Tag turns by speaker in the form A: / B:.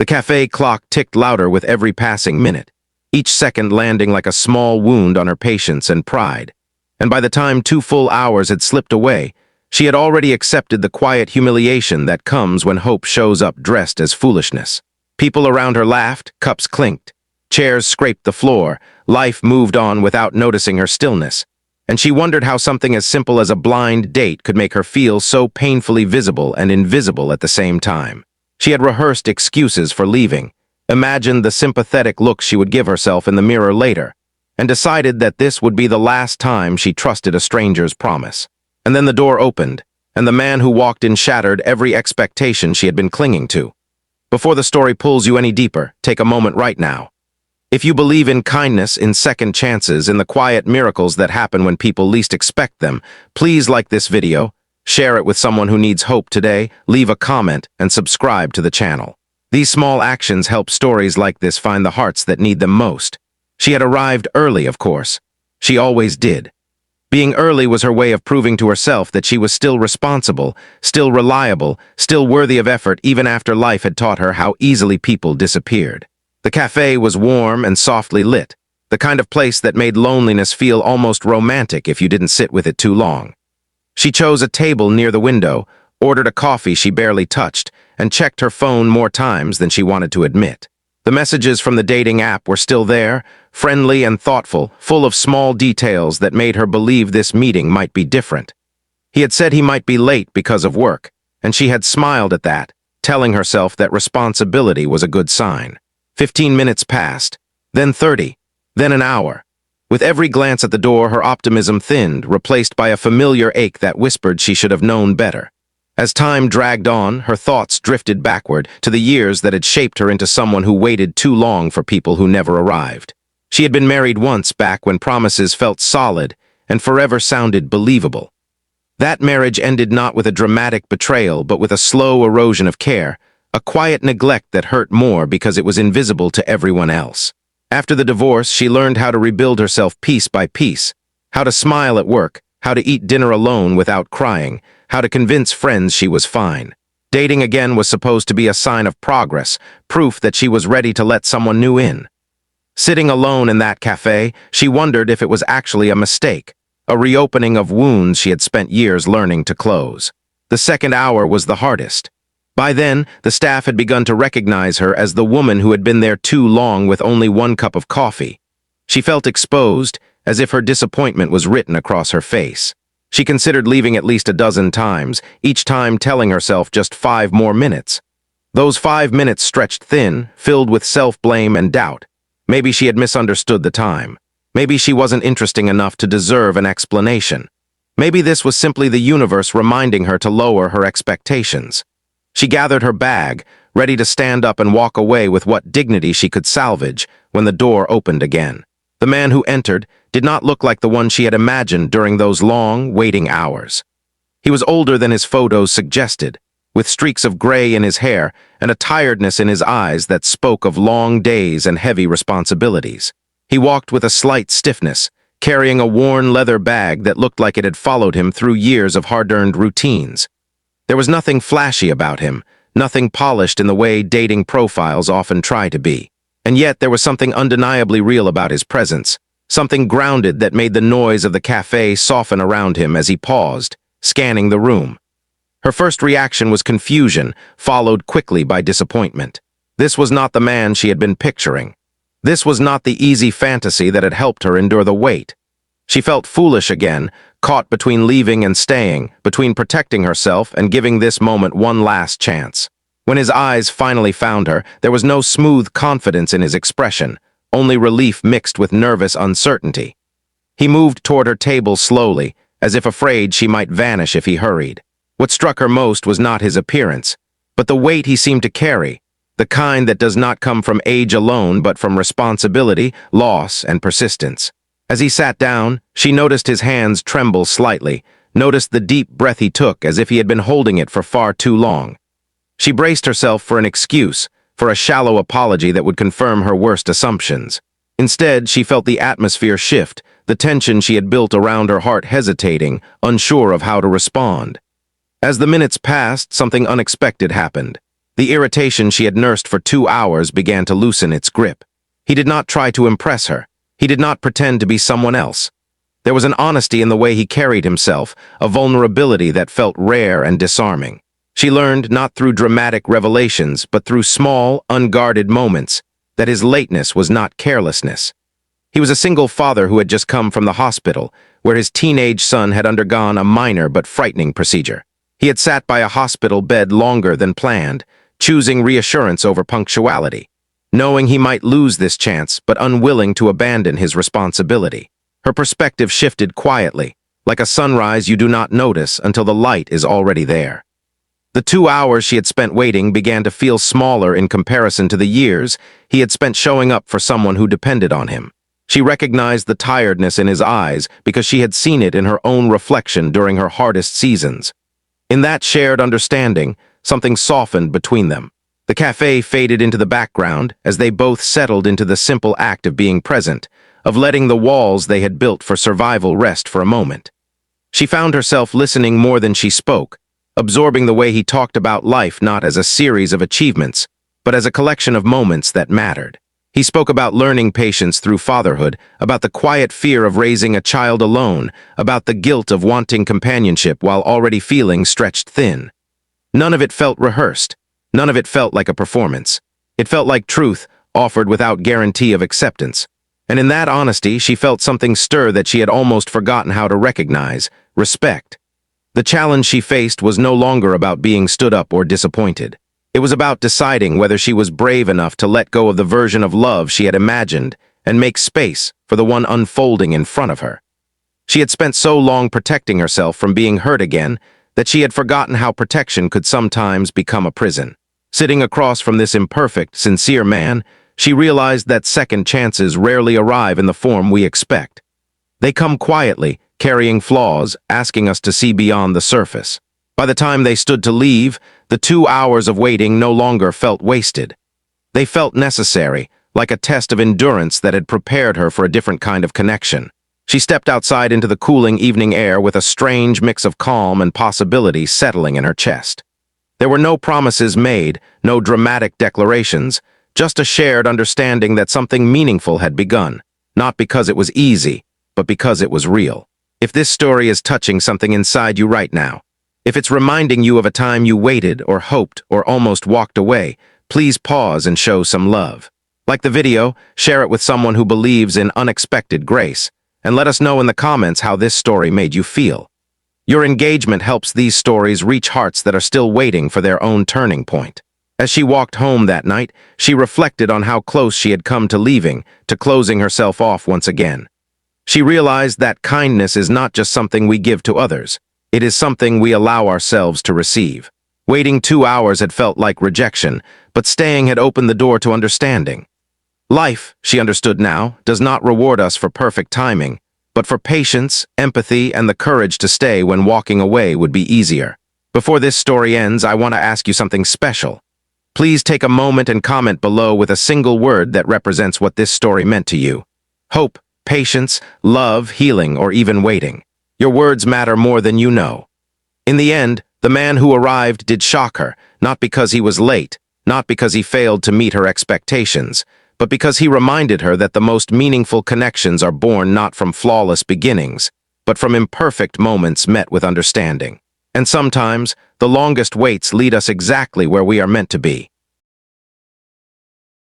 A: The cafe clock ticked louder with every passing minute, each second landing like a small wound on her patience and pride. And by the time 2 full hours had slipped away, she had already accepted the quiet humiliation that comes when hope shows up dressed as foolishness. People around her laughed, cups clinked, chairs scraped the floor, life moved on without noticing her stillness. And she wondered how something as simple as a blind date could make her feel so painfully visible and invisible at the same time. She had rehearsed excuses for leaving, imagined the sympathetic look she would give herself in the mirror later, and decided that this would be the last time she trusted a stranger's promise. And then the door opened, and the man who walked in shattered every expectation she had been clinging to. Before the story pulls you any deeper, take a moment right now. If you believe in kindness, in second chances, in the quiet miracles that happen when people least expect them, please like this video, share it with someone who needs hope today, leave a comment, and subscribe to the channel. These small actions help stories like this find the hearts that need them most. She had arrived early, of course. She always did. Being early was her way of proving to herself that she was still responsible, still reliable, still worthy of effort even after life had taught her how easily people disappeared. The cafe was warm and softly lit, the kind of place that made loneliness feel almost romantic if you didn't sit with it too long. She chose a table near the window, ordered a coffee she barely touched, and checked her phone more times than she wanted to admit. The messages from the dating app were still there, friendly and thoughtful, full of small details that made her believe this meeting might be different. He had said he might be late because of work, and she had smiled at that, telling herself that responsibility was a good sign. 15 minutes passed, then 30, then an hour. With every glance at the door, her optimism thinned, replaced by a familiar ache that whispered she should have known better. As time dragged on, her thoughts drifted backward to the years that had shaped her into someone who waited too long for people who never arrived. She had been married once back when promises felt solid and forever sounded believable. That marriage ended not with a dramatic betrayal, but with a slow erosion of care, a quiet neglect that hurt more because it was invisible to everyone else. After the divorce, she learned how to rebuild herself piece by piece, how to smile at work, how to eat dinner alone without crying, how to convince friends she was fine. Dating again was supposed to be a sign of progress, proof that she was ready to let someone new in. Sitting alone in that cafe, she wondered if it was actually a mistake, a reopening of wounds she had spent years learning to close. The second hour was the hardest. By then, the staff had begun to recognize her as the woman who had been there too long with only 1 cup of coffee. She felt exposed, as if her disappointment was written across her face. She considered leaving at least a dozen times, each time telling herself just 5 more minutes. Those 5 minutes stretched thin, filled with self-blame and doubt. Maybe she had misunderstood the time. Maybe she wasn't interesting enough to deserve an explanation. Maybe this was simply the universe reminding her to lower her expectations. She gathered her bag, ready to stand up and walk away with what dignity she could salvage when the door opened again. The man who entered did not look like the one she had imagined during those long, waiting hours. He was older than his photos suggested, with streaks of gray in his hair and a tiredness in his eyes that spoke of long days and heavy responsibilities. He walked with a slight stiffness, carrying a worn leather bag that looked like it had followed him through years of hard-earned routines. There was nothing flashy about him, nothing polished in the way dating profiles often try to be. And yet there was something undeniably real about his presence, something grounded that made the noise of the cafe soften around him as he paused, scanning the room. Her first reaction was confusion, followed quickly by disappointment. This was not the man she had been picturing. This was not the easy fantasy that had helped her endure the wait. She felt foolish again, caught between leaving and staying, between protecting herself and giving this moment one last chance. When his eyes finally found her, there was no smooth confidence in his expression, only relief mixed with nervous uncertainty. He moved toward her table slowly, as if afraid she might vanish if he hurried. What struck her most was not his appearance, but the weight he seemed to carry, the kind that does not come from age alone but from responsibility, loss, and persistence. As he sat down, she noticed his hands tremble slightly, noticed the deep breath he took as if he had been holding it for far too long. She braced herself for an excuse, for a shallow apology that would confirm her worst assumptions. Instead, she felt the atmosphere shift, the tension she had built around her heart hesitating, unsure of how to respond. As the minutes passed, something unexpected happened. The irritation she had nursed for 2 hours began to loosen its grip. He did not try to impress her. He did not pretend to be someone else. There was an honesty in the way he carried himself, a vulnerability that felt rare and disarming. She learned, not through dramatic revelations, but through small, unguarded moments, that his lateness was not carelessness. He was a single father who had just come from the hospital, where his teenage son had undergone a minor but frightening procedure. He had sat by a hospital bed longer than planned, choosing reassurance over punctuality, knowing he might lose this chance but unwilling to abandon his responsibility. Her perspective shifted quietly, like a sunrise you do not notice until the light is already there. The 2 hours she had spent waiting began to feel smaller in comparison to the years he had spent showing up for someone who depended on him. She recognized the tiredness in his eyes because she had seen it in her own reflection during her hardest seasons. In that shared understanding, something softened between them. The cafe faded into the background as they both settled into the simple act of being present, of letting the walls they had built for survival rest for a moment. She found herself listening more than she spoke, absorbing the way he talked about life not as a series of achievements, but as a collection of moments that mattered. He spoke about learning patience through fatherhood, about the quiet fear of raising a child alone, about the guilt of wanting companionship while already feeling stretched thin. None of it felt rehearsed. None of it felt like a performance. It felt like truth, offered without guarantee of acceptance. And in that honesty, she felt something stir that she had almost forgotten how to recognize: respect. The challenge she faced was no longer about being stood up or disappointed. It was about deciding whether she was brave enough to let go of the version of love she had imagined and make space for the one unfolding in front of her. She had spent so long protecting herself from being hurt again that she had forgotten how protection could sometimes become a prison. Sitting across from this imperfect, sincere man, she realized that second chances rarely arrive in the form we expect. They come quietly, carrying flaws, asking us to see beyond the surface. By the time they stood to leave, the 2 hours of waiting no longer felt wasted. They felt necessary, like a test of endurance that had prepared her for a different kind of connection. She stepped outside into the cooling evening air with a strange mix of calm and possibility settling in her chest. There were no promises made, no dramatic declarations, just a shared understanding that something meaningful had begun, not because it was easy, but because it was real. If this story is touching something inside you right now, if it's reminding you of a time you waited or hoped or almost walked away, please pause and show some love. Like the video, share it with someone who believes in unexpected grace, and let us know in the comments how this story made you feel. Your engagement helps these stories reach hearts that are still waiting for their own turning point. As she walked home that night, she reflected on how close she had come to leaving, to closing herself off once again. She realized that kindness is not just something we give to others. It is something we allow ourselves to receive. Waiting 2 hours had felt like rejection, but staying had opened the door to understanding. Life, she understood now, does not reward us for perfect timing, but for patience, empathy, and the courage to stay when walking away would be easier. Before this story ends, I want to ask you something special. Please take a moment and comment below with a single word that represents what this story meant to you. Hope, patience, love, healing, or even waiting. Your words matter more than you know. In the end, the man who arrived did shock her, not because he was late, not because he failed to meet her expectations, but because he reminded her that the most meaningful connections are born not from flawless beginnings, but from imperfect moments met with understanding. And sometimes, the longest waits lead us exactly where we are meant to be.